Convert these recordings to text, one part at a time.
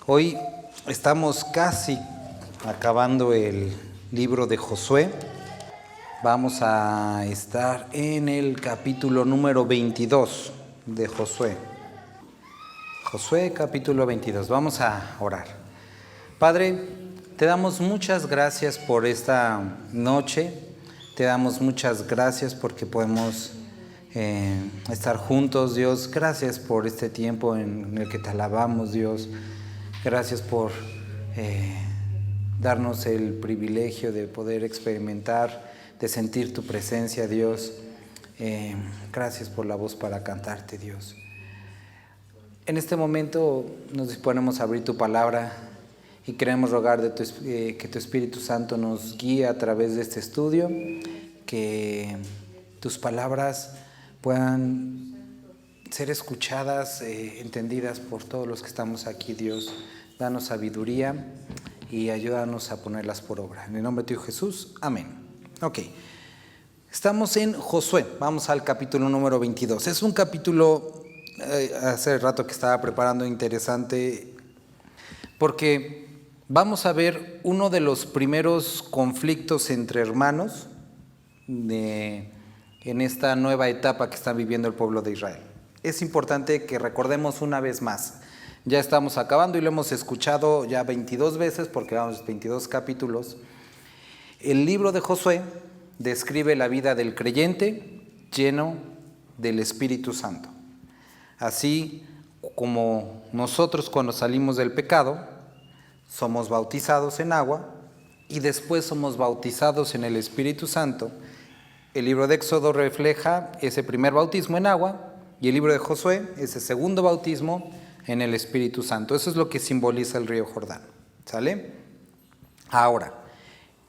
Hoy estamos casi acabando el libro de Josué. Vamos a estar en el capítulo número 22 de Josué. Josué capítulo 22. Vamos a orar. Padre, te damos muchas gracias por esta noche. Te damos muchas gracias porque podemos estar juntos, Dios. Gracias por este tiempo en el que te alabamos, Dios. Gracias por darnos el privilegio de poder experimentar, de sentir tu presencia, Dios. Gracias por la voz para cantarte, Dios. En este momento nos disponemos a abrir tu palabra y queremos rogar que tu Espíritu Santo nos guíe a través de este estudio, que tus palabras puedan ser escuchadas, entendidas por todos los que estamos aquí, Dios. Danos sabiduría y ayúdanos a ponerlas por obra. En el nombre de tu Hijo Jesús, amén. Ok, estamos en Josué, vamos al capítulo número 22. Es un capítulo, hace rato que estaba preparando, interesante, porque vamos a ver uno de los primeros conflictos entre hermanos en esta nueva etapa que está viviendo el pueblo de Israel. Es importante que recordemos una vez más. Ya estamos acabando y lo hemos escuchado ya 22 veces porque vamos 22 capítulos. El libro de Josué describe la vida del creyente lleno del Espíritu Santo. Así como nosotros cuando salimos del pecado somos bautizados en agua y después somos bautizados en el Espíritu Santo, el libro de Éxodo refleja ese primer bautismo en agua y el libro de Josué ese segundo bautismo en el Espíritu Santo. Eso es lo que simboliza el río Jordán. ¿Sale? Ahora,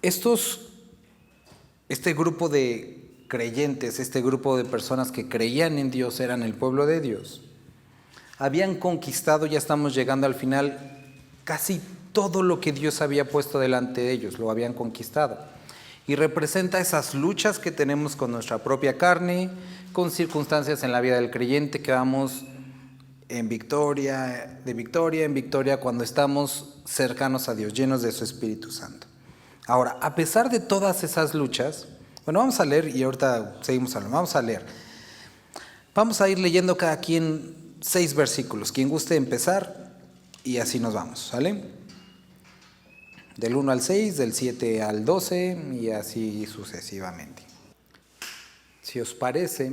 este grupo de creyentes, este grupo de personas que creían en Dios, eran el pueblo de Dios, habían conquistado, ya estamos llegando al final, casi todo lo que Dios había puesto delante de ellos, lo habían conquistado. Y representa esas luchas que tenemos con nuestra propia carne, con circunstancias en la vida del creyente que vamos de victoria en victoria cuando estamos cercanos a Dios, llenos de su Espíritu Santo. Ahora, a pesar de todas esas luchas, bueno, vamos a leer y ahorita seguimos hablando, vamos a leer. Vamos a ir leyendo cada quien 6 versículos, quien guste empezar y así nos vamos, ¿sale? Del 1 al 6, del 7 al 12 y así sucesivamente. Si os parece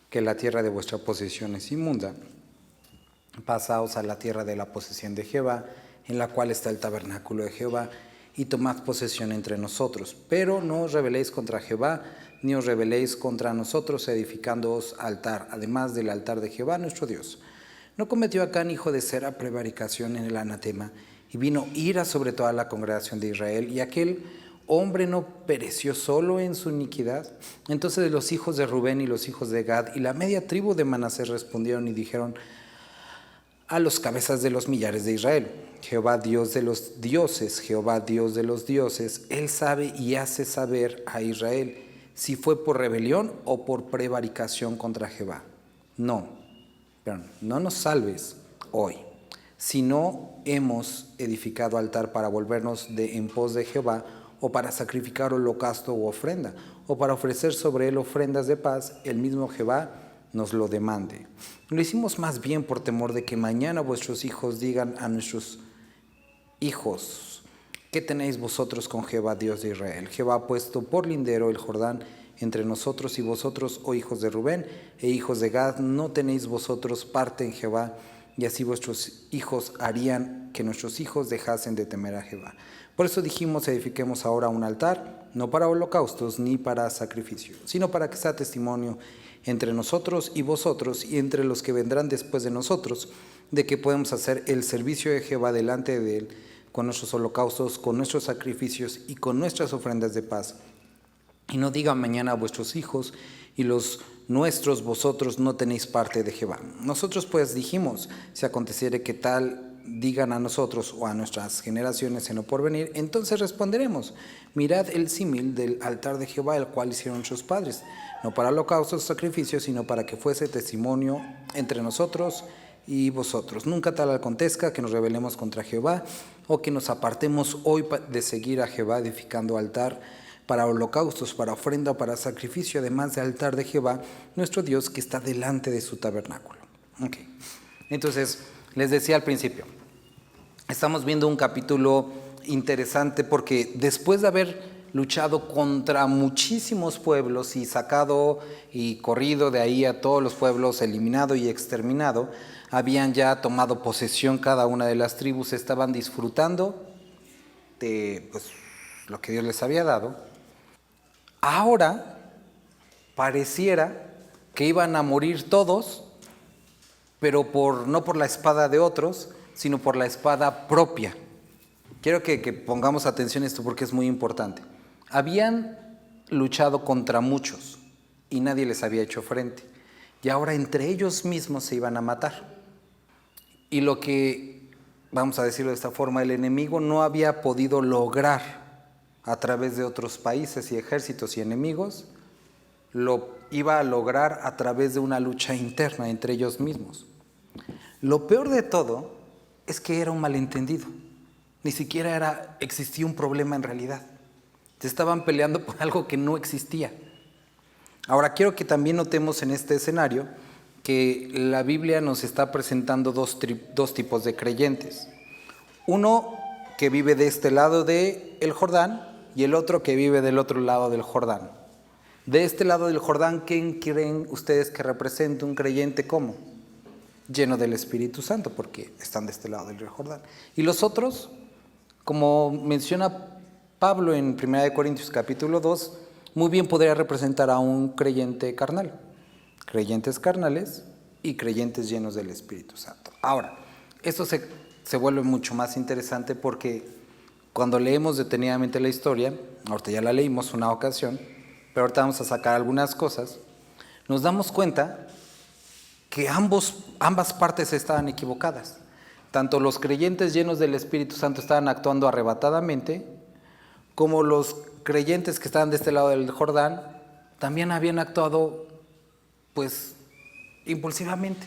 que la tierra de vuestra posesión es inmunda, pasaos a la tierra de la posesión de Jehová, en la cual está el tabernáculo de Jehová, y tomad posesión entre nosotros. Pero no os rebeléis contra Jehová, ni os rebeléis contra nosotros, edificándoos altar, además del altar de Jehová nuestro Dios. No cometió Acán, hijo de Zera, prevaricación en el anatema, y vino ira sobre toda la congregación de Israel, y aquel hombre no pereció solo en su iniquidad. Entonces los hijos de Rubén y los hijos de Gad y la media tribu de Manasés respondieron y dijeron a los cabezas de los millares de Israel: Jehová Dios de los dioses, Jehová Dios de los dioses, Él sabe y hace saber a Israel si fue por rebelión o por prevaricación contra Jehová. No nos salves hoy, si no hemos edificado altar para volvernos en pos de Jehová, o para sacrificar holocausto u ofrenda, o para ofrecer sobre él ofrendas de paz, el mismo Jehová nos lo demande. Lo hicimos más bien por temor de que mañana vuestros hijos digan a nuestros hijos: ¿qué tenéis vosotros con Jehová Dios de Israel? Jehová ha puesto por lindero el Jordán entre nosotros y vosotros, oh hijos de Rubén e hijos de Gad, no tenéis vosotros parte en Jehová, y así vuestros hijos harían que nuestros hijos dejasen de temer a Jehová. Por eso dijimos: edifiquemos ahora un altar, no para holocaustos ni para sacrificio, sino para que sea testimonio entre nosotros y vosotros y entre los que vendrán después de nosotros, de que podemos hacer el servicio de Jehová delante de él, con nuestros holocaustos, con nuestros sacrificios y con nuestras ofrendas de paz. Y no digan mañana a vuestros hijos y los nuestros: vosotros no tenéis parte de Jehová. Nosotros pues dijimos: si aconteciere que tal digan a nosotros o a nuestras generaciones en lo porvenir, entonces responderemos: mirad el símil del altar de Jehová, el cual hicieron nuestros padres, no para holocaustos o sacrificios, sino para que fuese testimonio entre nosotros y vosotros. Nunca tal acontezca que nos rebelemos contra Jehová, o que nos apartemos hoy de seguir a Jehová, edificando altar para holocaustos, para ofrenda, para sacrificio, además del altar de Jehová, nuestro Dios, que está delante de su tabernáculo. Okay. Entonces, les decía al principio, estamos viendo un capítulo interesante porque después de haber luchado contra muchísimos pueblos y sacado y corrido de ahí a todos los pueblos, eliminado y exterminado, habían ya tomado posesión cada una de las tribus, estaban disfrutando de lo que Dios les había dado. Ahora pareciera que iban a morir todos, pero no por la espada de otros, sino por la espada propia. Quiero que pongamos atención a esto porque es muy importante. Habían luchado contra muchos y nadie les había hecho frente. Y ahora entre ellos mismos se iban a matar. Y lo que, vamos a decirlo de esta forma, el enemigo no había podido lograr a través de otros países y ejércitos y enemigos, lo iba a lograr a través de una lucha interna entre ellos mismos. Lo peor de todo es que era un malentendido. Ni siquiera existía un problema en realidad. Se estaban peleando por algo que no existía. Ahora quiero que también notemos en este escenario que la Biblia nos está presentando dos tipos de creyentes. Uno que vive de este lado del Jordán y el otro que vive del otro lado del Jordán. De este lado del Jordán, ¿quién creen ustedes que representa un creyente cómo? Lleno del Espíritu Santo, porque están de este lado del río Jordán. Y los otros, como menciona Pablo en 1 Corintios capítulo 2, muy bien podría representar a un creyente carnal. Creyentes carnales y creyentes llenos del Espíritu Santo. Ahora, esto se vuelve mucho más interesante porque cuando leemos detenidamente la historia, ahorita ya la leímos una ocasión, pero ahorita vamos a sacar algunas cosas, nos damos cuenta que ambas partes estaban equivocadas. Tanto los creyentes llenos del Espíritu Santo estaban actuando arrebatadamente, como los creyentes que estaban de este lado del Jordán también habían actuado impulsivamente.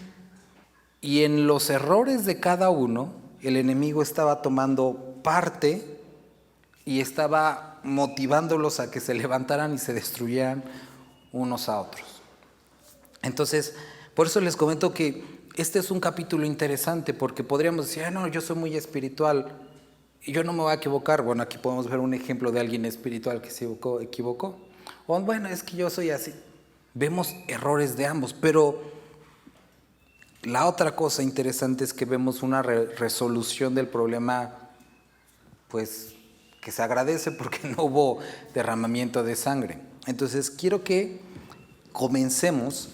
Y en los errores de cada uno, el enemigo estaba tomando parte y estaba motivándolos a que se levantaran y se destruyeran unos a otros. Entonces, por eso les comento que este es un capítulo interesante, porque podríamos decir, no, yo soy muy espiritual y yo no me voy a equivocar. Bueno, aquí podemos ver un ejemplo de alguien espiritual que se equivocó. O bueno, es que yo soy así. Vemos errores de ambos, pero la otra cosa interesante es que vemos una resolución del problema, que se agradece porque no hubo derramamiento de sangre. Entonces, quiero que comencemos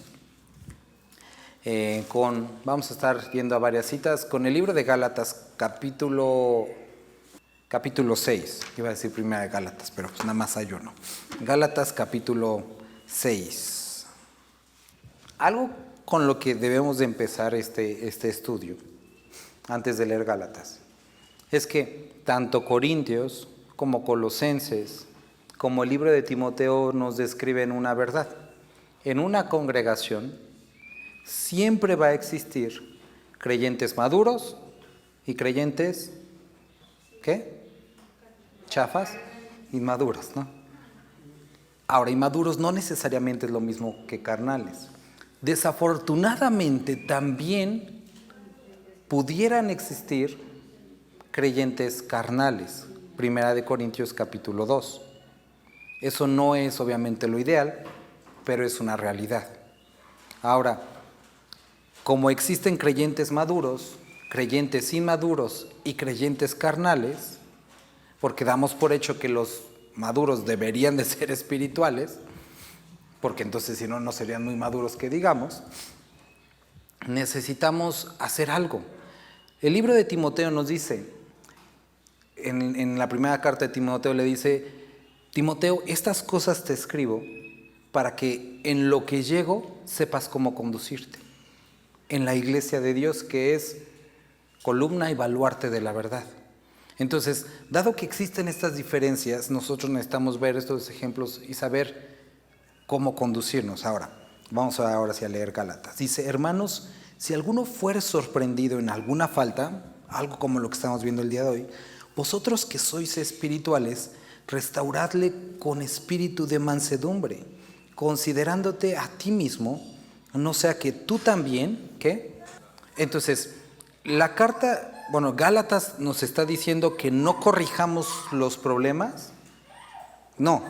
vamos a estar yendo a varias citas, con el libro de Gálatas, capítulo 6. Iba a decir primera de Gálatas, pero nada más hay uno. Gálatas, capítulo 6. Algo con lo que debemos de empezar este estudio, antes de leer Gálatas, es que tanto Corintios como Colosenses, como el libro de Timoteo nos describen una verdad. En una congregación siempre va a existir creyentes maduros y creyentes, ¿qué? Chafas, inmaduros, ¿no? Ahora, inmaduros no necesariamente es lo mismo que carnales. Desafortunadamente también pudieran existir creyentes carnales. 1 Corintios capítulo 2. Eso no es obviamente lo ideal, pero es una realidad. Ahora, como existen creyentes maduros, creyentes inmaduros y creyentes carnales, porque damos por hecho que los maduros deberían de ser espirituales, porque entonces si no, no serían muy maduros que digamos, necesitamos hacer algo. El libro de Timoteo nos dice, en la primera carta de Timoteo le dice, Timoteo, estas cosas te escribo para que en lo que llego sepas cómo conducirte en la iglesia de Dios, que es columna y baluarte de la verdad. Entonces, dado que existen estas diferencias, nosotros necesitamos ver estos ejemplos y saber cómo conducirnos. Ahora, vamos ahora sí a leer Gálatas. Dice, hermanos, si alguno fuere sorprendido en alguna falta, algo como lo que estamos viendo el día de hoy, vosotros que sois espirituales, restauradle con espíritu de mansedumbre, considerándote a ti mismo, no sea que tú también, ¿qué? Entonces, la carta, Gálatas nos está diciendo que no corrijamos los problemas. No,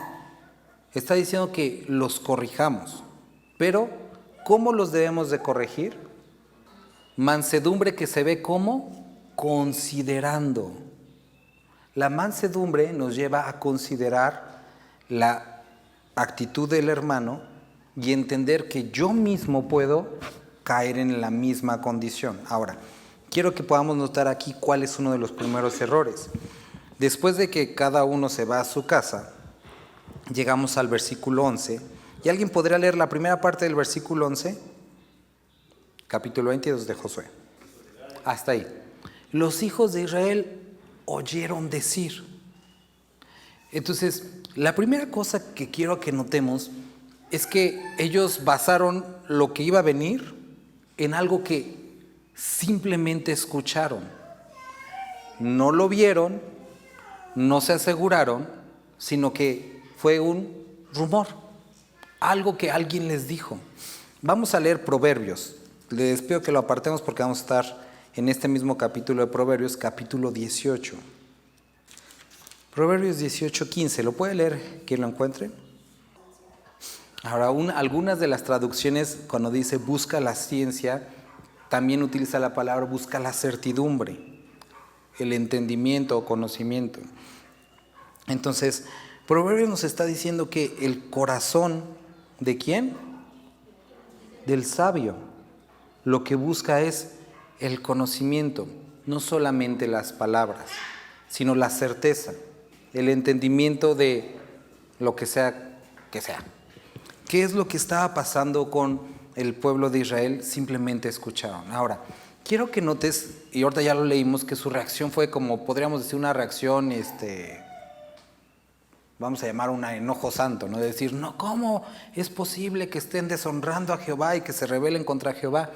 está diciendo que los corrijamos. Pero, ¿cómo los debemos de corregir? Mansedumbre que se ve como considerando. La mansedumbre nos lleva a considerar la actitud del hermano y entender que yo mismo puedo caer en la misma condición. Ahora, quiero que podamos notar aquí cuál es uno de los primeros errores. Después de que cada uno se va a su casa, llegamos al versículo 11. ¿Y alguien podría leer la primera parte del versículo 11? Capítulo 22 de Josué. Hasta ahí. Los hijos de Israel oyeron decir. Entonces, la primera cosa que quiero que notemos es que ellos basaron lo que iba a venir en algo que simplemente escucharon. No lo vieron, no se aseguraron, sino que fue un rumor, algo que alguien les dijo. Vamos a leer Proverbios. Les pido que lo apartemos porque vamos a estar en este mismo capítulo de Proverbios, capítulo 18. Proverbios 18:15. ¿Lo puede leer quien lo encuentre? Ahora, algunas de las traducciones, cuando dice busca la ciencia, también utiliza la palabra busca la certidumbre, el entendimiento o conocimiento. Entonces, Proverbios nos está diciendo que el corazón, ¿de quién? Del sabio. Lo que busca es el conocimiento, no solamente las palabras, sino la certeza, el entendimiento de lo que sea que sea. ¿Qué es lo que estaba pasando con el pueblo de Israel? Simplemente escucharon. Ahora, quiero que notes, y ahorita ya lo leímos, que su reacción fue como, podríamos decir, una reacción, vamos a llamar un enojo santo, ¿no? De decir, no, ¿cómo es posible que estén deshonrando a Jehová y que se rebelen contra Jehová?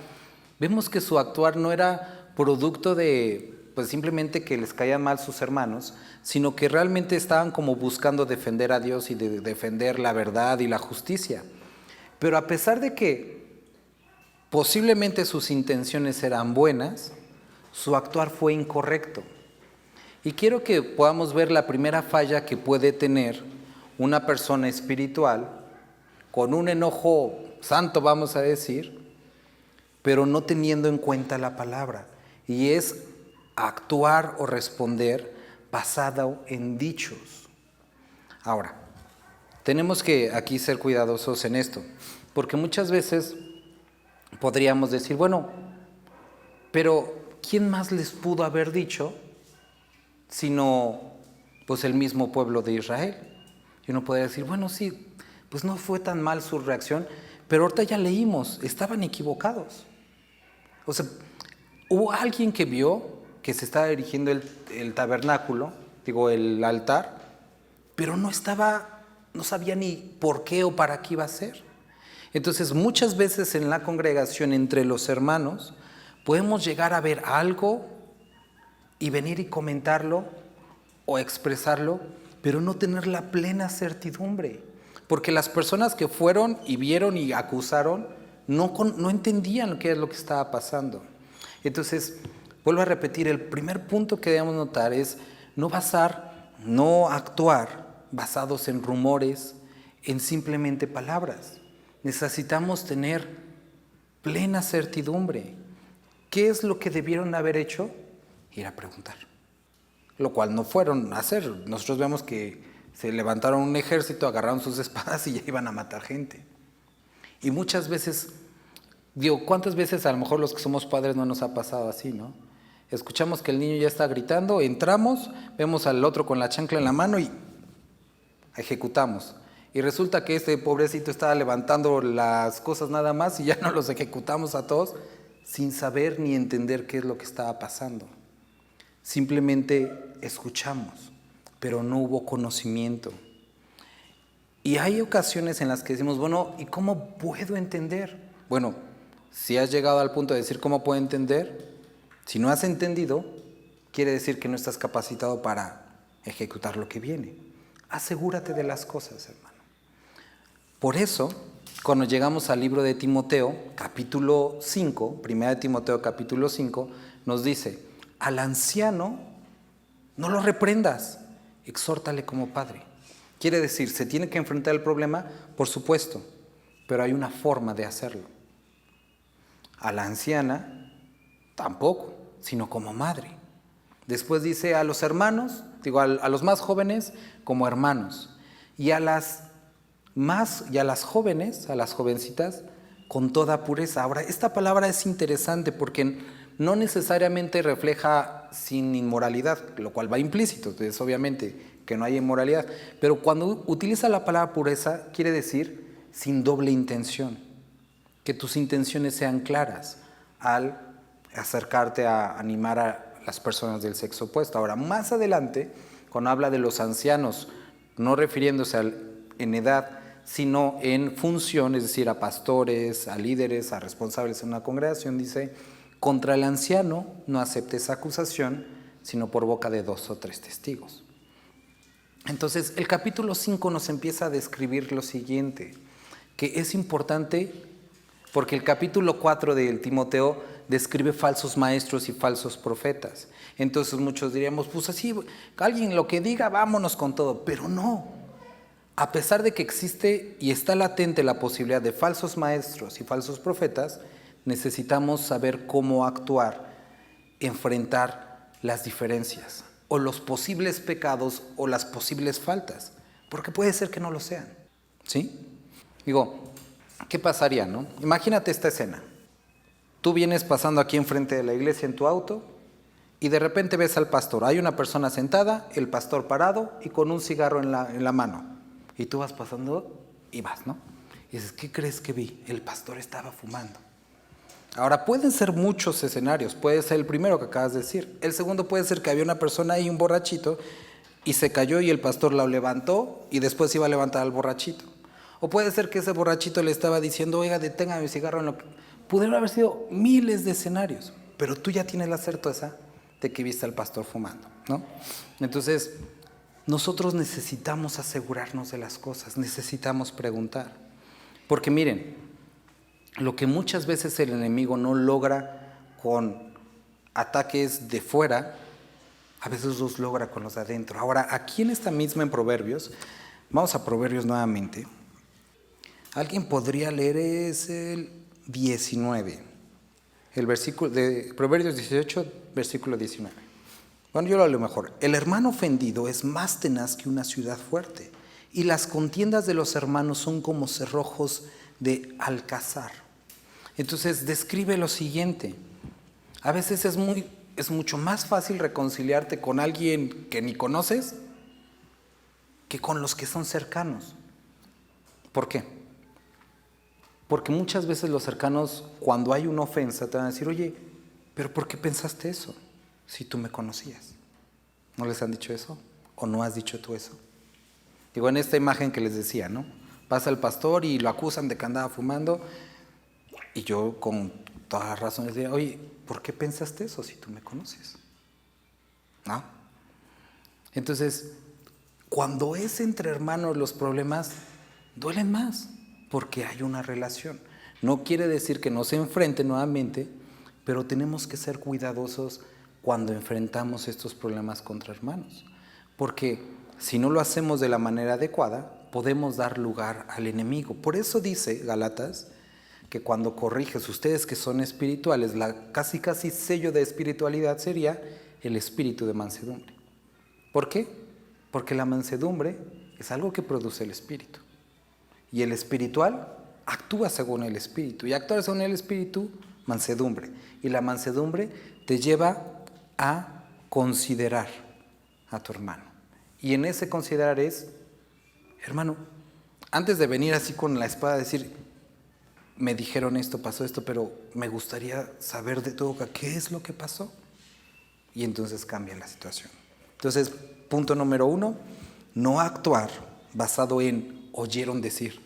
Vemos que su actuar no era producto de, pues simplemente que les caían mal sus hermanos, sino que realmente estaban como buscando defender a Dios y de defender la verdad y la justicia. Pero a pesar de que posiblemente sus intenciones eran buenas, su actuar fue incorrecto. Y quiero que podamos ver la primera falla que puede tener una persona espiritual con un enojo santo, vamos a decir, pero no teniendo en cuenta la palabra. Y es actuar o responder basado en dichos. Ahora, tenemos que aquí ser cuidadosos en esto, porque muchas veces podríamos decir, bueno, pero ¿quién más les pudo haber dicho sino pues el mismo pueblo de Israel? Y uno podría decir, bueno, sí, pues no fue tan mal su reacción, pero ahorita ya leímos, estaban equivocados. O sea, hubo alguien que vio que se estaba erigiendo el tabernáculo, el altar, pero no sabía ni por qué o para qué iba a ser. Entonces, muchas veces en la congregación, entre los hermanos, podemos llegar a ver algo y venir y comentarlo o expresarlo, pero no tener la plena certidumbre. Porque las personas que fueron y vieron y acusaron no entendían qué es lo que estaba pasando. Entonces, vuelvo a repetir, el primer punto que debemos notar es no actuar basados en rumores, en simplemente palabras. Necesitamos tener plena certidumbre. ¿Qué es lo que debieron haber hecho? Ir a preguntar. Lo cual no fueron a hacer. Nosotros vemos que se levantaron un ejército, agarraron sus espadas y ya iban a matar gente. Y muchas veces, ¿cuántas veces a lo mejor los que somos padres no nos ha pasado así, no? Escuchamos que el niño ya está gritando, entramos, vemos al otro con la chancla en la mano y ejecutamos. Y resulta que este pobrecito estaba levantando las cosas nada más y ya no los ejecutamos a todos. sin saber ni entender qué es lo que estaba pasando. Simplemente escuchamos, pero no hubo conocimiento. Y hay ocasiones en las que decimos, bueno, ¿y cómo puedo entender? Bueno, si has llegado al punto de decir cómo puedo entender, si no has entendido, quiere decir que no estás capacitado para ejecutar lo que viene. Asegúrate de las cosas, hermano. Por eso, cuando llegamos al libro de Timoteo, capítulo 5, 1 Timoteo capítulo 5, nos dice, al anciano no lo reprendas, exhórtale como padre. Quiere decir, ¿se tiene que enfrentar el problema? Por supuesto, pero hay una forma de hacerlo. A la anciana, tampoco, sino como madre. Después dice a los hermanos, a los más jóvenes como hermanos. Y a las jóvenes, a las jovencitas, con toda pureza. Ahora, esta palabra es interesante porque no necesariamente refleja sin inmoralidad, lo cual va implícito, entonces obviamente que no hay inmoralidad, pero cuando utiliza la palabra pureza quiere decir sin doble intención, que tus intenciones sean claras al acercarte a animar a las personas del sexo opuesto. Ahora, más adelante, cuando habla de los ancianos, no refiriéndose en edad, sino en función, es decir, a pastores, a líderes, a responsables en una congregación, dice, contra el anciano no aceptes acusación, sino por boca de 2 o 3 testigos. Entonces, el capítulo 5 nos empieza a describir lo siguiente, que es importante porque el capítulo 4 del Timoteo describe falsos maestros y falsos profetas. Entonces muchos diríamos, pues así, alguien lo que diga, vámonos con todo, pero no. A pesar de que existe y está latente la posibilidad de falsos maestros y falsos profetas, necesitamos saber cómo actuar, enfrentar las diferencias o los posibles pecados o las posibles faltas, porque puede ser que no lo sean, ¿sí? Digo, ¿qué pasaría, no? Imagínate esta escena. Tú vienes pasando aquí enfrente de la iglesia en tu auto y de repente ves al pastor. Hay una persona sentada, el pastor parado y con un cigarro en la mano. Y tú vas pasando y vas, ¿no? Y dices, ¿qué crees que vi? El pastor estaba fumando. Ahora, pueden ser muchos escenarios. Puede ser el primero que acabas de decir. El segundo puede ser que había una persona ahí, un borrachito, y se cayó y el pastor lo levantó y después iba a levantar al borrachito. O puede ser que ese borrachito le estaba diciendo, oiga, detenga mi cigarro en lo que... Pudieron haber sido miles de escenarios, pero tú ya tienes la certeza de que viste al pastor fumando, ¿no? Entonces, nosotros necesitamos asegurarnos de las cosas, necesitamos preguntar. Porque miren, lo que muchas veces el enemigo no logra con ataques de fuera, a veces los logra con los de adentro. Ahora, aquí en esta misma en Proverbios, vamos a Proverbios nuevamente. Alguien podría leer es el 19, el versículo de Proverbios 18, versículo 19. Bueno, yo lo leo mejor. El hermano ofendido es más tenaz que una ciudad fuerte, y las contiendas de los hermanos son como cerrojos de alcázar. Entonces describe lo siguiente. A veces es mucho más fácil reconciliarte con alguien que ni conoces que con los que son cercanos. ¿Por qué? Porque muchas veces los cercanos, cuando hay una ofensa, te van a decir, oye, ¿pero por qué pensaste eso? Si tú me conocías. ¿No les han dicho eso? ¿O no has dicho tú eso? Digo, en esta imagen que les decía, ¿no? Pasa el pastor y lo acusan de que andaba fumando, y yo con todas las razones diría, oye, ¿por qué pensaste eso si tú me conoces? ¿No? Entonces, cuando es entre hermanos los problemas, duelen más, porque hay una relación. No quiere decir que no se enfrenten nuevamente, pero tenemos que ser cuidadosos cuando enfrentamos estos problemas contra hermanos, porque si no lo hacemos de la manera adecuada, podemos dar lugar al enemigo. Por eso dice Gálatas que cuando corriges, ustedes que son espirituales, la casi sello de espiritualidad sería el espíritu de mansedumbre. ¿Por qué? Porque la mansedumbre es algo que produce el espíritu. Y el espiritual actúa según el espíritu. Y actuar según el espíritu, mansedumbre. Y la mansedumbre te lleva a considerar a tu hermano. Y en ese considerar es, hermano, antes de venir así con la espada, decir, me dijeron esto, pasó esto, pero me gustaría saber de todo, ¿qué es lo que pasó? Y entonces cambia la situación. Entonces, punto número 1, no actuar basado en oyeron decir,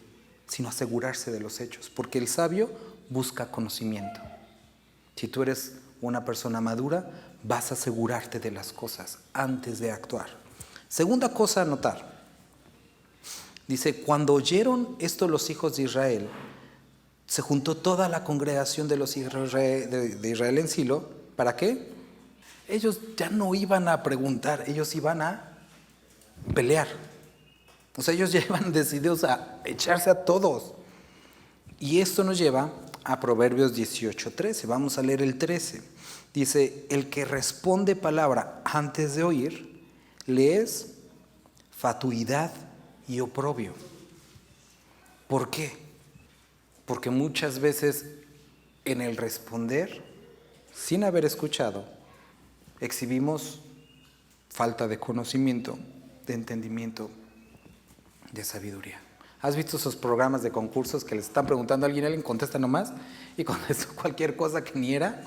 sino asegurarse de los hechos, porque el sabio busca conocimiento. Si tú eres una persona madura, vas a asegurarte de las cosas antes de actuar. Segunda cosa a notar. Dice, cuando oyeron esto los hijos de Israel, se juntó toda la congregación de los hijos de Israel en Silo. ¿Para qué? Ellos ya no iban a preguntar, ellos iban a pelear. O sea, ellos ya iban decididos a echarse a todos. Y esto nos lleva a Proverbios 18:13. Vamos a leer el 13. Dice, el que responde palabra antes de oír, le es fatuidad y oprobio. ¿Por qué? Porque muchas veces en el responder, sin haber escuchado, exhibimos falta de conocimiento, de entendimiento, de sabiduría. ¿Has visto esos programas de concursos que le están preguntando a alguien contesta nomás y contesta cualquier cosa que ni era?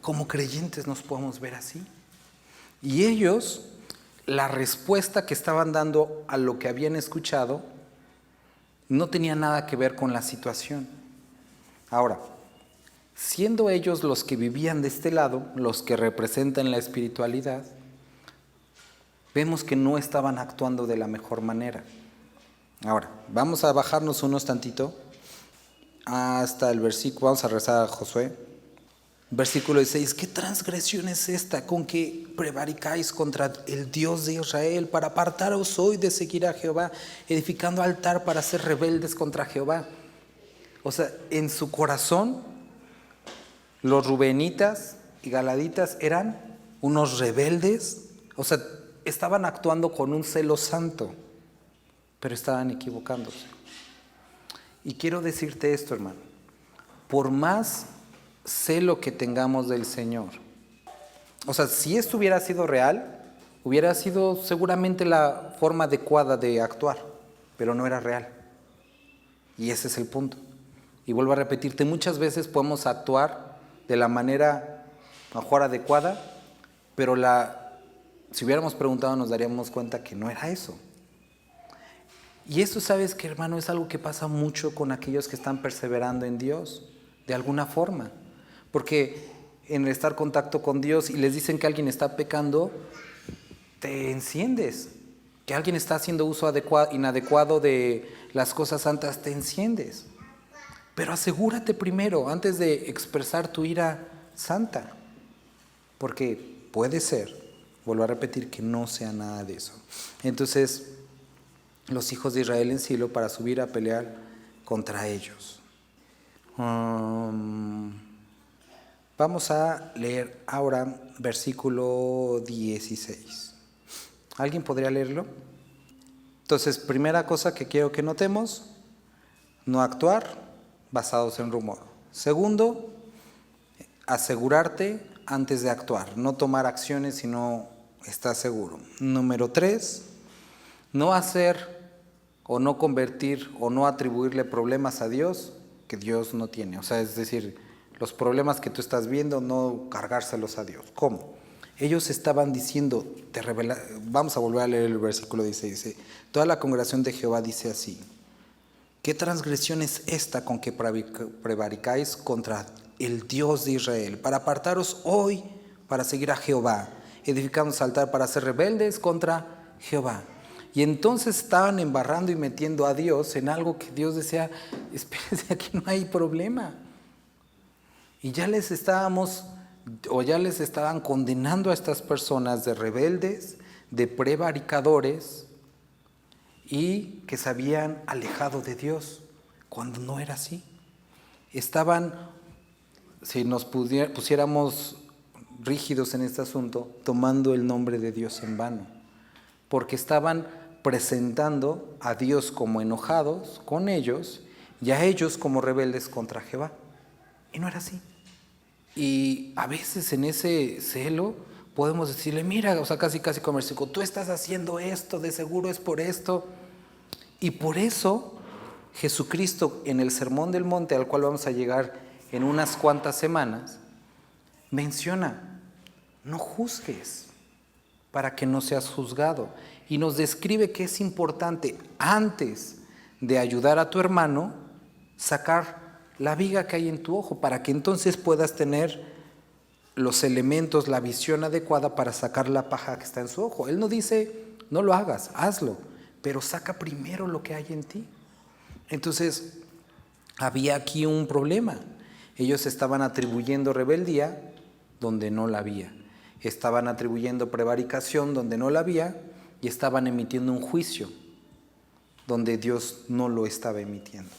Como creyentes nos podemos ver así. Y ellos, la respuesta que estaban dando a lo que habían escuchado no tenía nada que ver con la situación. Ahora, siendo ellos los que vivían de este lado, los que representan la espiritualidad, vemos que no estaban actuando de la mejor manera. Ahora, vamos a bajarnos unos tantito hasta el versículo, vamos a rezar a Josué. Versículo 16, ¿qué transgresión es esta con que prevaricáis contra el Dios de Israel para apartaros hoy de seguir a Jehová, edificando altar para ser rebeldes contra Jehová? O sea, en su corazón, los rubenitas y galaditas eran unos rebeldes, o sea, estaban actuando con un celo santo, pero estaban equivocándose. Y quiero decirte esto, hermano, por más celo que tengamos del Señor, o sea, si esto hubiera sido real, hubiera sido seguramente la forma adecuada de actuar, pero no era real. Y ese es el punto. Y vuelvo a repetirte, muchas veces podemos actuar de la manera mejor adecuada, pero si hubiéramos preguntado nos daríamos cuenta que no era eso. Y eso, ¿sabes qué, hermano? Es algo que pasa mucho con aquellos que están perseverando en Dios, de alguna forma. Porque en el estar en contacto con Dios y les dicen que alguien está pecando, te enciendes. Que alguien está haciendo uso inadecuado de las cosas santas, te enciendes. Pero asegúrate primero, antes de expresar tu ira santa. Porque puede ser, vuelvo a repetir, que no sea nada de eso. Entonces, los hijos de Israel en Silo para subir a pelear contra ellos. Vamos a leer ahora versículo 16. ¿Alguien podría leerlo? Entonces, primera cosa que quiero que notemos, no actuar basados en rumor. Segundo, asegurarte antes de actuar, no tomar acciones si no estás seguro. Número 3, no hacer o no convertir o no atribuirle problemas a Dios que Dios no tiene. O sea, es decir, los problemas que tú estás viendo, no cargárselos a Dios. ¿Cómo? Ellos estaban diciendo, vamos a volver a leer el versículo 16, dice, toda la congregación de Jehová dice así, ¿qué transgresión es esta con que prevaricáis contra el Dios de Israel, para apartaros hoy para seguir a Jehová, edificamos altar para ser rebeldes contra Jehová? Y entonces estaban embarrando y metiendo a Dios en algo que Dios decía, espérense, aquí no hay problema. Y ya les estaban condenando a estas personas de rebeldes, de prevaricadores y que se habían alejado de Dios, cuando no era así. Estaban, si nos pusiéramos rígidos en este asunto, tomando el nombre de Dios en vano, porque estaban presentando a Dios como enojados con ellos y a ellos como rebeldes contra Jehová. Y no era así. Y a veces en ese celo podemos decirle, mira, o sea, casi como versículo, tú estás haciendo esto, de seguro es por esto. Y por eso Jesucristo en el Sermón del Monte, al cual vamos a llegar en unas cuantas semanas, menciona, no juzgues para que no seas juzgado. Y nos describe que es importante, antes de ayudar a tu hermano, sacar la viga que hay en tu ojo, para que entonces puedas tener los elementos, la visión adecuada para sacar la paja que está en su ojo. Él no dice, no lo hagas, hazlo, pero saca primero lo que hay en ti. Entonces, había aquí un problema. Ellos estaban atribuyendo rebeldía donde no la había. Estaban atribuyendo prevaricación donde no la había y estaban emitiendo un juicio donde Dios no lo estaba emitiendo.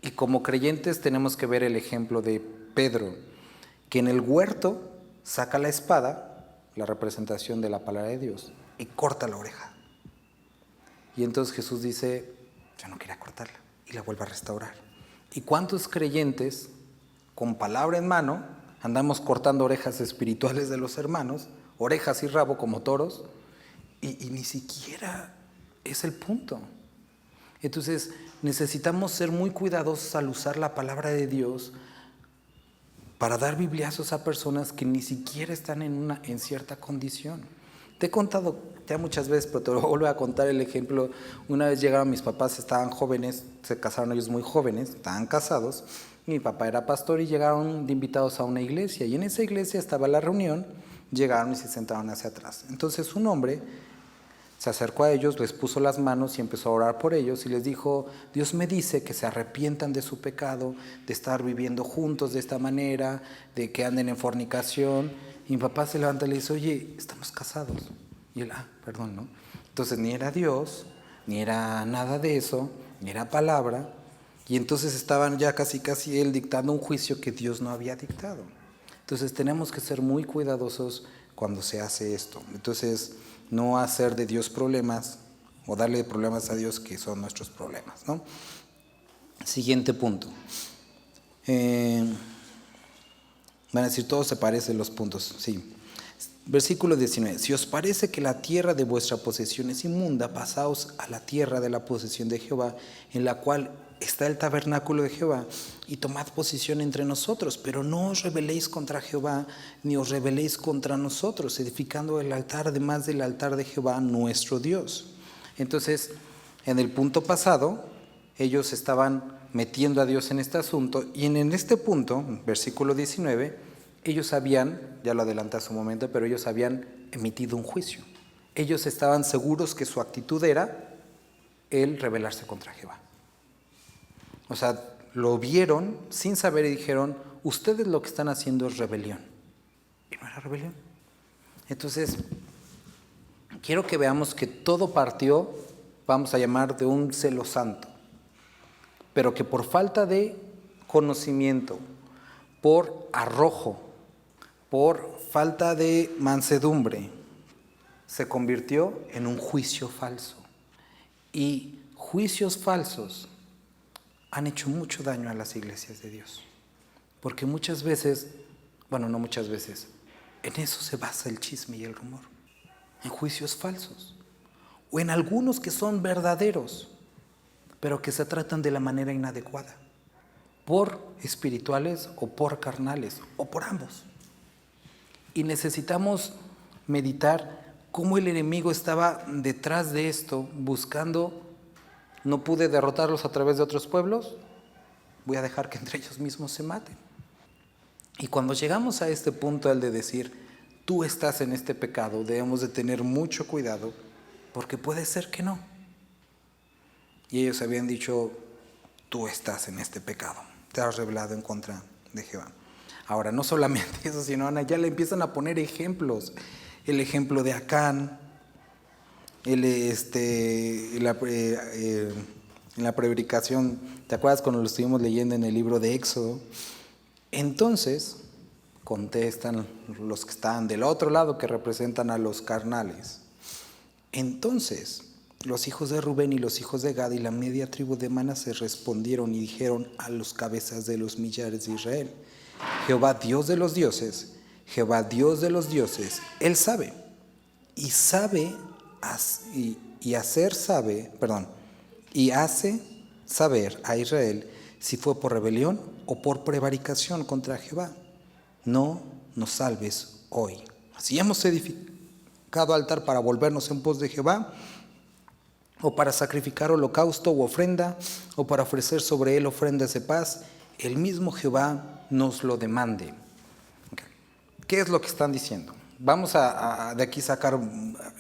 Y como creyentes tenemos que ver el ejemplo de Pedro, que en el huerto saca la espada, la representación de la palabra de Dios, y corta la oreja. Y entonces Jesús dice, yo no quería cortarla, y la vuelve a restaurar. ¿Y cuántos creyentes con palabra en mano andamos cortando orejas espirituales de los hermanos, orejas y rabo como toros, y ni siquiera es el punto? Entonces necesitamos ser muy cuidadosos al usar la palabra de Dios para dar bibliazos a personas que ni siquiera están en cierta condición. Te he contado ya muchas veces, pero te lo vuelvo a contar el ejemplo. Una vez llegaron mis papás, estaban jóvenes, se casaron ellos muy jóvenes, estaban casados. Mi papá era pastor y llegaron de invitados a una iglesia. Y en esa iglesia estaba la reunión, llegaron y se sentaron hacia atrás. Entonces un hombre se acercó a ellos, les puso las manos y empezó a orar por ellos y les dijo, Dios me dice que se arrepientan de su pecado, de estar viviendo juntos de esta manera, de que anden en fornicación. Y mi papá se levanta y le dice, oye, estamos casados. Y él, perdón, ¿no? Entonces ni era Dios, ni era nada de eso, ni era palabra. Y entonces estaban ya casi él dictando un juicio que Dios no había dictado. Entonces tenemos que ser muy cuidadosos cuando se hace esto. Entonces, no hacer de Dios problemas o darle problemas a Dios que son nuestros problemas, ¿no? Siguiente punto. Van a decir, todos se parecen los puntos, sí. Versículo 19. Si os parece que la tierra de vuestra posesión es inmunda, pasaos a la tierra de la posesión de Jehová, en la cual está el tabernáculo de Jehová, y tomad posición entre nosotros, pero no os rebeléis contra Jehová, ni os rebeléis contra nosotros, edificando el altar además del altar de Jehová nuestro Dios. Entonces, en el punto pasado, ellos estaban metiendo a Dios en este asunto, y en este punto, versículo 19, ellos habían, ya lo adelanté hace un momento, pero ellos habían emitido un juicio. Ellos estaban seguros que su actitud era el rebelarse contra Jehová. O sea, lo vieron sin saber y dijeron, ustedes lo que están haciendo es rebelión. Y no era rebelión. Entonces, quiero que veamos que todo partió, vamos a llamar, de un celo santo, pero que por falta de conocimiento, por arrojo, por falta de mansedumbre, se convirtió en un juicio falso. Y juicios falsos han hecho mucho daño a las iglesias de Dios. Porque muchas veces, bueno, no muchas veces, en eso se basa el chisme y el rumor. En juicios falsos. O en algunos que son verdaderos, pero que se tratan de la manera inadecuada. Por espirituales o por carnales, o por ambos. Y necesitamos meditar cómo el enemigo estaba detrás de esto, buscando. No pude derrotarlos a través de otros pueblos, voy a dejar que entre ellos mismos se maten. Y cuando llegamos a este punto, al de decir, tú estás en este pecado, debemos de tener mucho cuidado, porque puede ser que no. Y ellos habían dicho, tú estás en este pecado, te has rebelado en contra de Jehová. Ahora, no solamente eso, sino ya le empiezan a poner ejemplos. El ejemplo de Acán, en la predicación, ¿te acuerdas cuando lo estuvimos leyendo en el libro de Éxodo? Entonces, contestan los que están del otro lado, que representan a los carnales. Entonces, los hijos de Rubén y los hijos de Gad y la media tribu de Manasés respondieron y dijeron a los cabezas de los millares de Israel, Jehová Dios de los dioses, Jehová Dios de los dioses, Él sabe, y hace saber a Israel si fue por rebelión o por prevaricación contra Jehová. No nos salves hoy. Si hemos edificado altar para volvernos en pos de Jehová, o para sacrificar holocausto u ofrenda, o para ofrecer sobre él ofrendas de paz, el mismo Jehová nos lo demande. ¿Qué es lo que están diciendo? Vamos a de aquí sacar,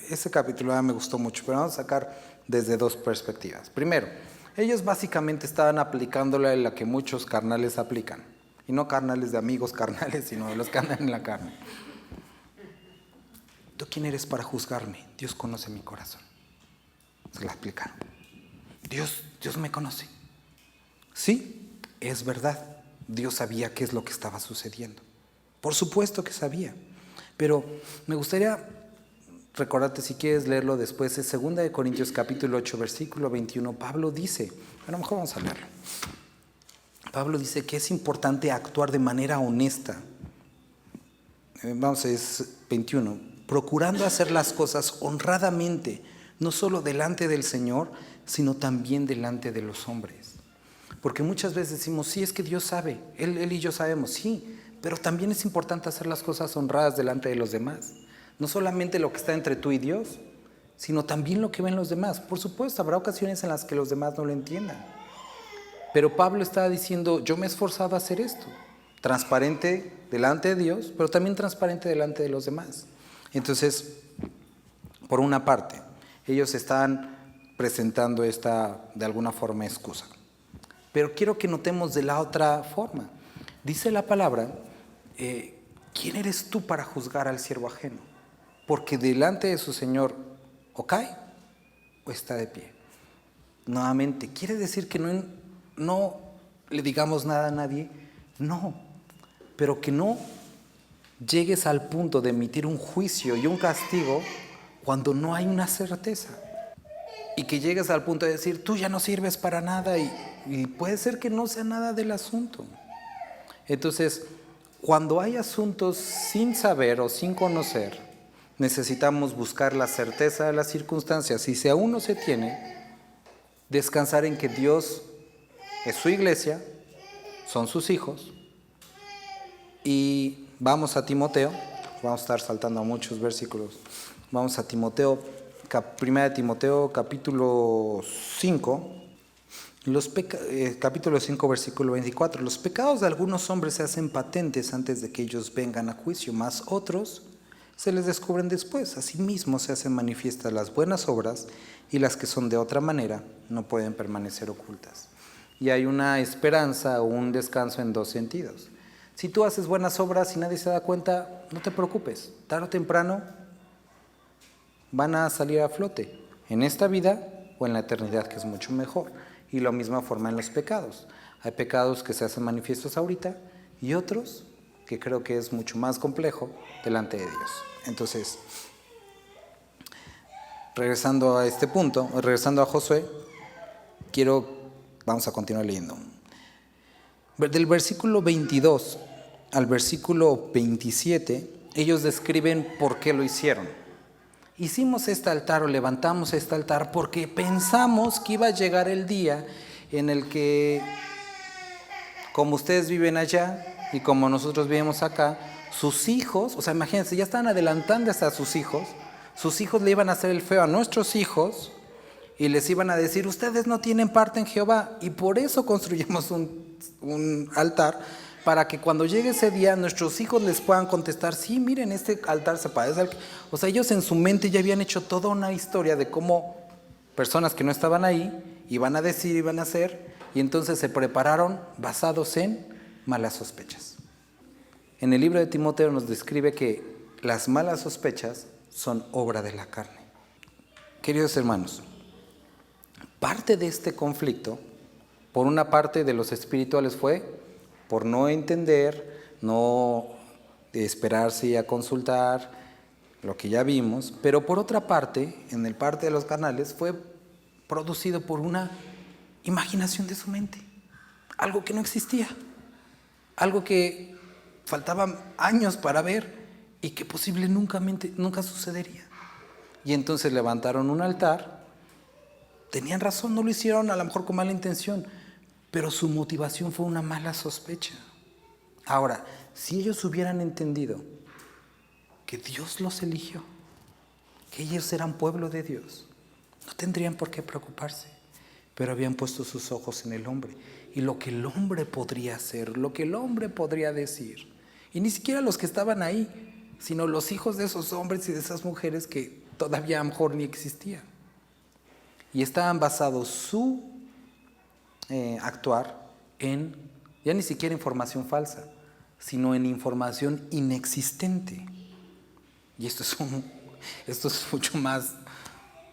ese capítulo me gustó mucho, pero vamos a sacar desde dos perspectivas. Primero, ellos básicamente estaban aplicándole la que muchos carnales aplican, y no carnales de amigos carnales, sino de los que andan en la carne. ¿Tú quién eres para juzgarme? Dios conoce mi corazón. Se la explicaron. Dios me conoce. Sí, es verdad. Dios sabía qué es lo que estaba sucediendo. Por supuesto que sabía. Pero me gustaría recordarte, si quieres leerlo después, es 2 Corintios capítulo 8, versículo 21. Pablo dice, a lo mejor vamos a leerlo. Pablo dice que es importante actuar de manera honesta. Es 21. Procurando hacer las cosas honradamente, no solo delante del Señor, sino también delante de los hombres. Porque muchas veces decimos, sí, es que Dios sabe, Él y yo sabemos, sí, pero también es importante hacer las cosas honradas delante de los demás. No solamente lo que está entre tú y Dios, sino también lo que ven los demás. Por supuesto, habrá ocasiones en las que los demás no lo entiendan. Pero Pablo está diciendo, yo me he esforzado a hacer esto, transparente delante de Dios, pero también transparente delante de los demás. Entonces, por una parte, ellos están presentando esta, de alguna forma, excusa. Pero quiero que notemos de la otra forma. Dice la palabra, ¿quién eres tú para juzgar al siervo ajeno? Porque delante de su Señor o cae o está de pie. Nuevamente, ¿quiere decir que no le digamos nada a nadie? No, pero que no llegues al punto de emitir un juicio y un castigo cuando no hay una certeza. Y que llegues al punto de decir, tú ya no sirves para nada y puede ser que no sea nada del asunto. Entonces, cuando hay asuntos sin saber o sin conocer, necesitamos buscar la certeza de las circunstancias. Y si aún no se tiene, descansar en que Dios es su iglesia, son sus hijos. Y vamos a Timoteo, vamos a estar saltando a muchos versículos. Vamos a Timoteo, 1 Timoteo capítulo 5, capítulo 5 versículo 24. Los pecados de algunos hombres se hacen patentes antes de que ellos vengan a juicio, mas otros se les descubren después. Asimismo se hacen manifiestas las buenas obras, y las que son de otra manera no pueden permanecer ocultas. Y hay una esperanza o un descanso en dos sentidos. Si tú haces buenas obras y nadie se da cuenta, no te preocupes, tarde o temprano van a salir a flote, en esta vida o en la eternidad, que es mucho mejor. Y la misma forma en los pecados. Hay pecados que se hacen manifiestos ahorita y otros que creo que es mucho más complejo delante de Dios. Entonces, regresando a este punto, regresando a Josué, vamos a continuar leyendo. Del versículo 22 al versículo 27, ellos describen por qué lo hicieron. Hicimos este altar o levantamos este altar porque pensamos que iba a llegar el día en el que, como ustedes viven allá y como nosotros vivimos acá, sus hijos, o sea, imagínense, ya están adelantando hasta sus hijos le iban a hacer el feo a nuestros hijos y les iban a decir, ustedes no tienen parte en Jehová, y por eso construimos un altar, para que cuando llegue ese día nuestros hijos les puedan contestar, sí, miren, este altar se parece al... O sea, ellos en su mente ya habían hecho toda una historia de cómo personas que no estaban ahí iban a decir, iban a hacer, y entonces se prepararon basados en malas sospechas. En el libro de Timoteo nos describe que las malas sospechas son obra de la carne. Queridos hermanos, parte de este conflicto, por una parte de los espirituales, fue por no entender, no esperarse a consultar lo que ya vimos, pero por otra parte, en el parte de los carnales, fue producido por una imaginación de su mente, algo que no existía, algo que faltaban años para ver y que nunca sucedería. Y entonces levantaron un altar tenían razón, no lo hicieron a lo mejor con mala intención, pero su motivación fue una mala sospecha. Ahora, si ellos hubieran entendido que Dios los eligió, que ellos eran pueblo de Dios, no tendrían por qué preocuparse, pero habían puesto sus ojos en el hombre y lo que el hombre podría hacer, lo que el hombre podría decir. Y ni siquiera los que estaban ahí, sino los hijos de esos hombres y de esas mujeres que todavía a lo mejor ni existían. Y estaban basados su actuar en, ya ni siquiera información falsa, sino en información inexistente. Y esto es mucho más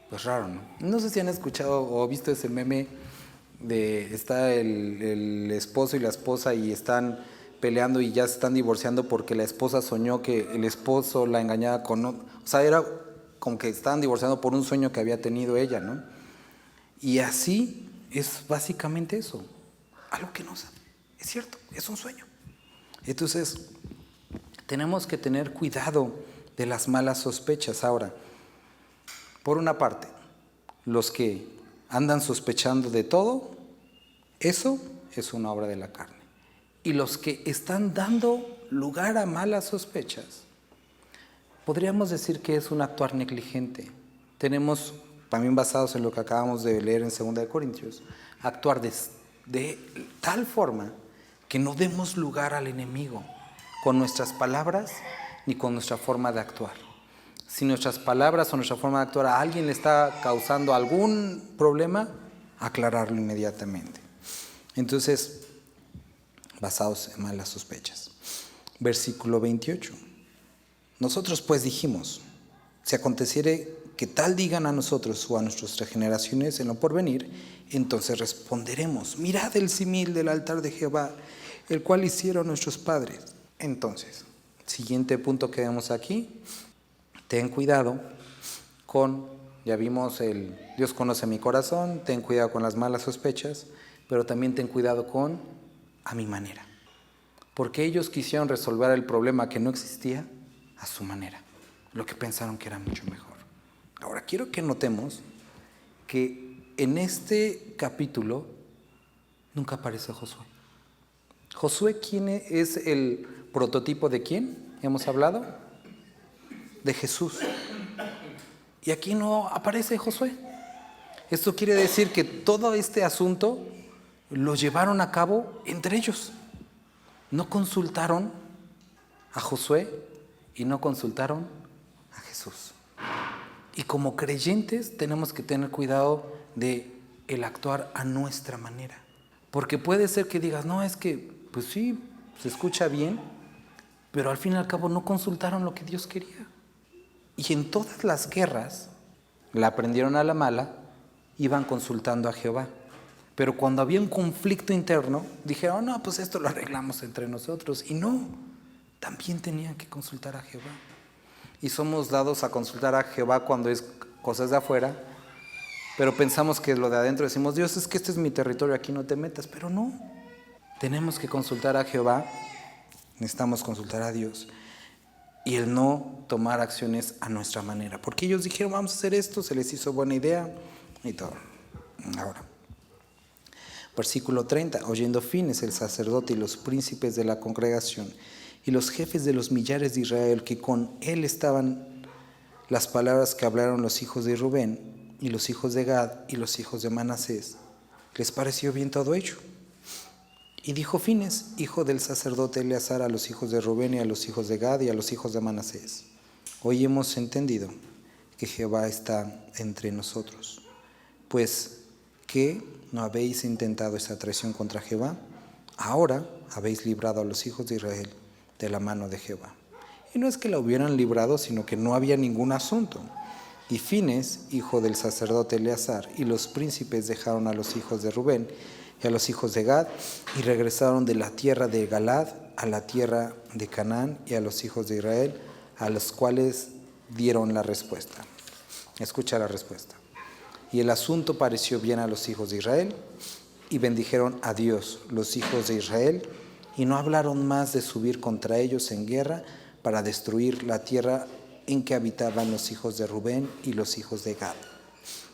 pues raro, ¿no? No sé si han escuchado o visto ese meme de está el esposo y la esposa y están peleando y ya se están divorciando porque la esposa soñó que el esposo la engañaba con... O sea, era como que estaban divorciando por un sueño que había tenido ella, ¿no? Y así es básicamente eso. Algo que no sabe. Es cierto, es un sueño. Entonces, tenemos que tener cuidado de las malas sospechas. Ahora, por una parte, los que andan sospechando de todo, eso es una obra de la carne. Y los que están dando lugar a malas sospechas, podríamos decir que es un actuar negligente. Tenemos, también basados en lo que acabamos de leer en 2 de Corintios, actuar de tal forma que no demos lugar al enemigo con nuestras palabras ni con nuestra forma de actuar. Si nuestras palabras o nuestra forma de actuar a alguien le está causando algún problema, aclararlo inmediatamente. Entonces, basados en malas sospechas. Versículo 28. Nosotros pues dijimos, si aconteciere que tal digan a nosotros o a nuestras generaciones en lo porvenir, entonces responderemos, mirad el símil del altar de Jehová, el cual hicieron nuestros padres. Entonces, siguiente punto que vemos aquí, ten cuidado con, ya vimos el Dios conoce mi corazón, ten cuidado con las malas sospechas, pero también ten cuidado con a mi manera. Porque ellos quisieron resolver el problema que no existía a su manera, lo que pensaron que era mucho mejor. Ahora, quiero que notemos que en este capítulo nunca aparece Josué. Josué, ¿quién es el prototipo de quién? ¿Hemos hablado? De Jesús. Y aquí no aparece Josué. Esto quiere decir que todo este asunto lo llevaron a cabo entre ellos. No consultaron a Josué y no consultaron a Jesús. Y como creyentes tenemos que tener cuidado de el actuar a nuestra manera. Porque puede ser que digas, no, es que, pues sí, se escucha bien, pero al fin y al cabo no consultaron lo que Dios quería. Y en todas las guerras, la aprendieron a la mala, iban consultando a Jehová. Pero cuando había un conflicto interno, dijeron, no, pues esto lo arreglamos entre nosotros. Y no, también tenían que consultar a Jehová. Y somos dados a consultar a Jehová cuando es cosas de afuera, pero pensamos que lo de adentro decimos, Dios, es que este es mi territorio, aquí no te metas. Pero no, tenemos que consultar a Jehová, necesitamos consultar a Dios. Y el no tomar acciones a nuestra manera. Porque ellos dijeron, vamos a hacer esto, se les hizo buena idea y todo. Ahora, versículo 30. Oyendo Fines el sacerdote y los príncipes de la congregación y los jefes de los millares de Israel que con él estaban las palabras que hablaron los hijos de Rubén y los hijos de Gad y los hijos de Manasés, les pareció bien todo hecho. Y dijo Fines, hijo del sacerdote Eleazar, a los hijos de Rubén y a los hijos de Gad y a los hijos de Manasés: hoy hemos entendido que Jehová está entre nosotros, pues que no habéis intentado esta traición contra Jehová, ahora habéis librado a los hijos de Israel de la mano de Jehová. Y no es que la hubieran librado, sino que no había ningún asunto. Y Fines, hijo del sacerdote Eleazar, y los príncipes dejaron a los hijos de Rubén y a los hijos de Gad, y regresaron de la tierra de Galad a la tierra de Canaán, y a los hijos de Israel, a los cuales dieron la respuesta. Escucha la respuesta. Y el asunto pareció bien a los hijos de Israel, y bendijeron a Dios los hijos de Israel, y no hablaron más de subir contra ellos en guerra para destruir la tierra en que habitaban los hijos de Rubén y los hijos de Gad.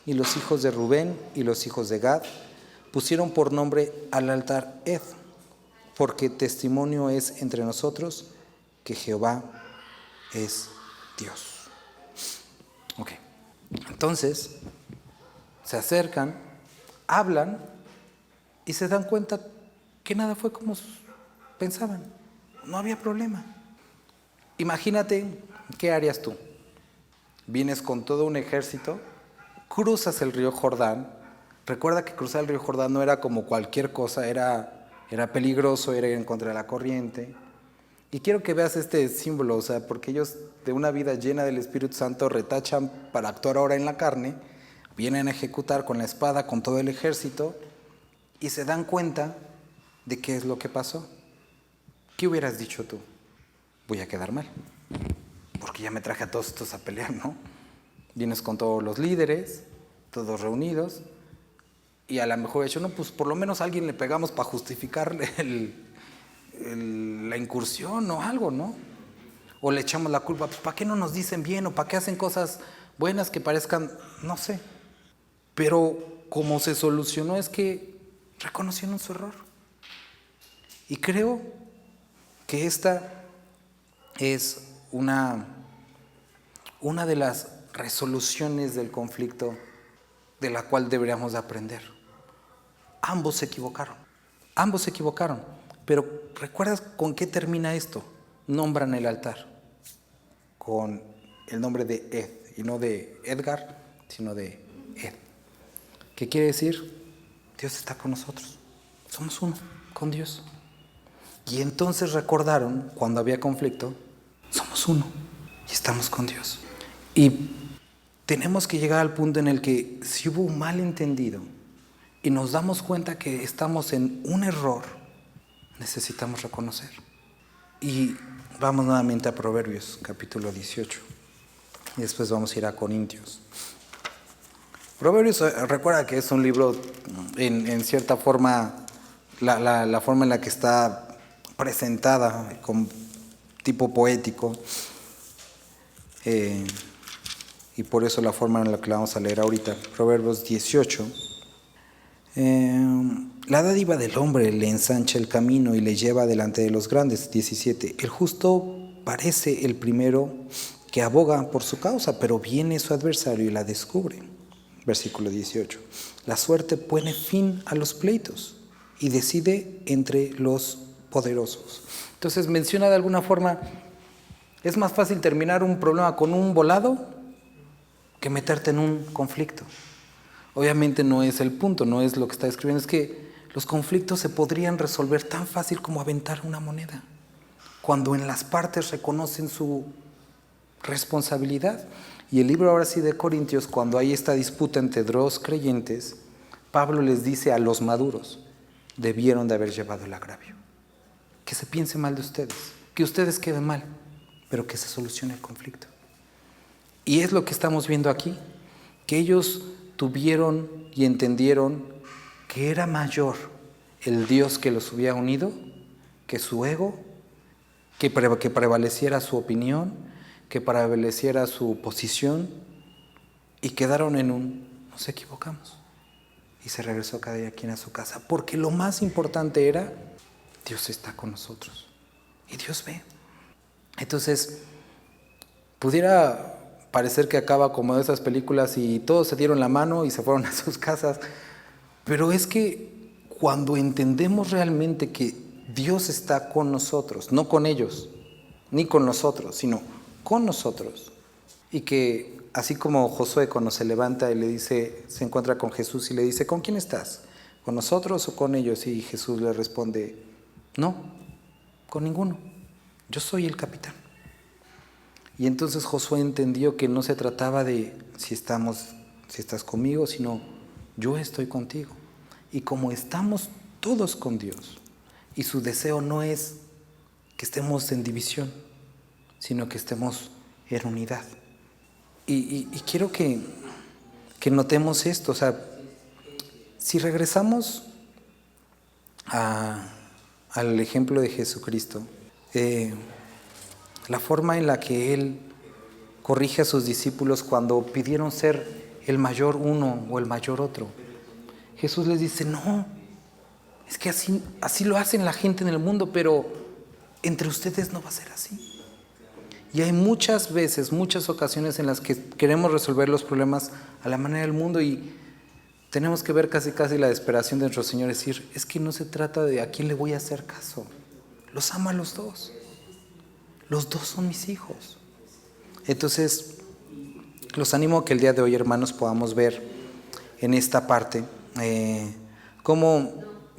Y los hijos de Rubén y los hijos de Gad pusieron por nombre al altar Ed, porque testimonio es entre nosotros que Jehová es Dios. Ok, entonces se acercan, hablan y se dan cuenta que nada fue como pensaban, no había problema. Imagínate, ¿qué harías tú? Vienes con todo un ejército, cruzas el río Jordán. Recuerda que cruzar el río Jordán no era como cualquier cosa, era peligroso, era ir en contra de la corriente. Y quiero que veas este símbolo, o sea, porque ellos de una vida llena del Espíritu Santo retachan para actuar ahora en la carne, vienen a ejecutar con la espada, con todo el ejército, y se dan cuenta de qué es lo que pasó. ¿Qué hubieras dicho tú? Voy a quedar mal, porque ya me traje a todos estos a pelear, ¿no? Vienes con todos los líderes, todos reunidos, y a lo mejor he dicho, no, pues por lo menos a alguien le pegamos para justificar la incursión o algo, ¿no? O le echamos la culpa, pues ¿para qué no nos dicen bien? O ¿para qué hacen cosas buenas que parezcan, no sé? Pero como se solucionó es que reconocieron su error. Y creo que esta es una de las resoluciones del conflicto de la cual deberíamos de aprender. Ambos se equivocaron, pero ¿recuerdas con qué termina esto? Nombran el altar con el nombre de Ed, y no de Edgar, sino de Ed. ¿Qué quiere decir? Dios está con nosotros, somos uno con Dios. Y entonces recordaron, cuando había conflicto, somos uno y estamos con Dios. Y tenemos que llegar al punto en el que si hubo un malentendido y nos damos cuenta que estamos en un error, necesitamos reconocer. Y vamos nuevamente a Proverbios, capítulo 18. Y después vamos a ir a Corintios. Proverbios, recuerda que es un libro, en cierta forma, la forma en la que está presentada, con tipo poético. Y por eso la forma en la que la vamos a leer ahorita. Proverbios 18. La dádiva del hombre le ensancha el camino y le lleva delante de los grandes. 17. El justo parece el primero que aboga por su causa, pero viene su adversario y la descubre. Versículo 18. La suerte pone fin a los pleitos y decide entre los poderosos. Entonces menciona de alguna forma, es más fácil terminar un problema con un volado que meterte en un conflicto. Obviamente no es el punto, no es lo que está escribiendo, es que los conflictos se podrían resolver tan fácil como aventar una moneda, cuando en las partes reconocen su responsabilidad. Y el libro ahora sí de Corintios, cuando hay esta disputa entre dos creyentes, Pablo les dice a los maduros, debieron de haber llevado el agravio. Que se piense mal de ustedes, que ustedes queden mal, pero que se solucione el conflicto. Y es lo que estamos viendo aquí, que ellos tuvieron y entendieron que era mayor el Dios que los había unido que su ego, que prevaleciera su opinión, que prevaleciera su posición, y quedaron en nos equivocamos. Y se regresó cada quien a su casa, porque lo más importante era, Dios está con nosotros y Dios ve. Entonces, pudiera parecer que acaba como de esas películas y todos se dieron la mano y se fueron a sus casas, pero es que cuando entendemos realmente que Dios está con nosotros, no con ellos, ni con nosotros, sino con nosotros, y que así como Josué cuando se levanta y le dice, se encuentra con Jesús y le dice, ¿con quién estás? ¿Con nosotros o con ellos? Y Jesús le responde, no, con ninguno, yo soy el capitán. Y entonces Josué entendió que no se trataba de si estás conmigo, sino yo estoy contigo. Y como estamos todos con Dios, y su deseo no es que estemos en división, sino que estemos en unidad. Y quiero que notemos esto, o sea, si regresamos al ejemplo de Jesucristo, la forma en la que Él corrige a sus discípulos cuando pidieron ser el mayor uno o el mayor otro. Jesús les dice, no, es que así lo hacen la gente en el mundo, pero entre ustedes no va a ser así. Y hay muchas veces, muchas ocasiones en las que queremos resolver los problemas a la manera del mundo y tenemos que ver casi la desesperación de nuestro Señor, decir, es que no se trata de a quién le voy a hacer caso. Los amo a los dos. Los dos son mis hijos. Entonces, los animo a que el día de hoy, hermanos, podamos ver en esta parte cómo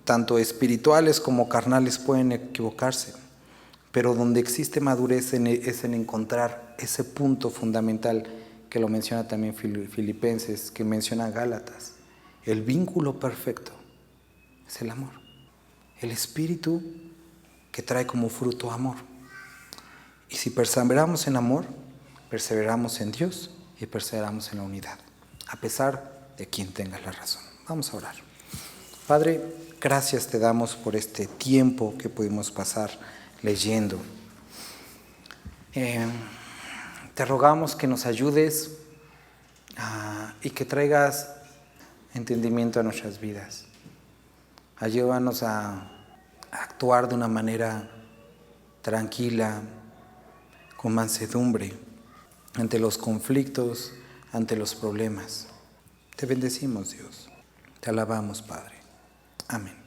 tanto espirituales como carnales pueden equivocarse. Pero donde existe madurez es en encontrar ese punto fundamental que lo menciona también Filipenses, que menciona Gálatas. El vínculo perfecto es el amor. El espíritu que trae como fruto amor. Y si perseveramos en amor, perseveramos en Dios y perseveramos en la unidad, a pesar de quien tenga la razón. Vamos a orar. Padre, gracias te damos por este tiempo que pudimos pasar leyendo. Te rogamos que nos ayudes y que traigas entendimiento a nuestras vidas. Ayúdanos a actuar de una manera tranquila, con mansedumbre, ante los conflictos, ante los problemas. Te bendecimos, Dios. Te alabamos, Padre. Amén.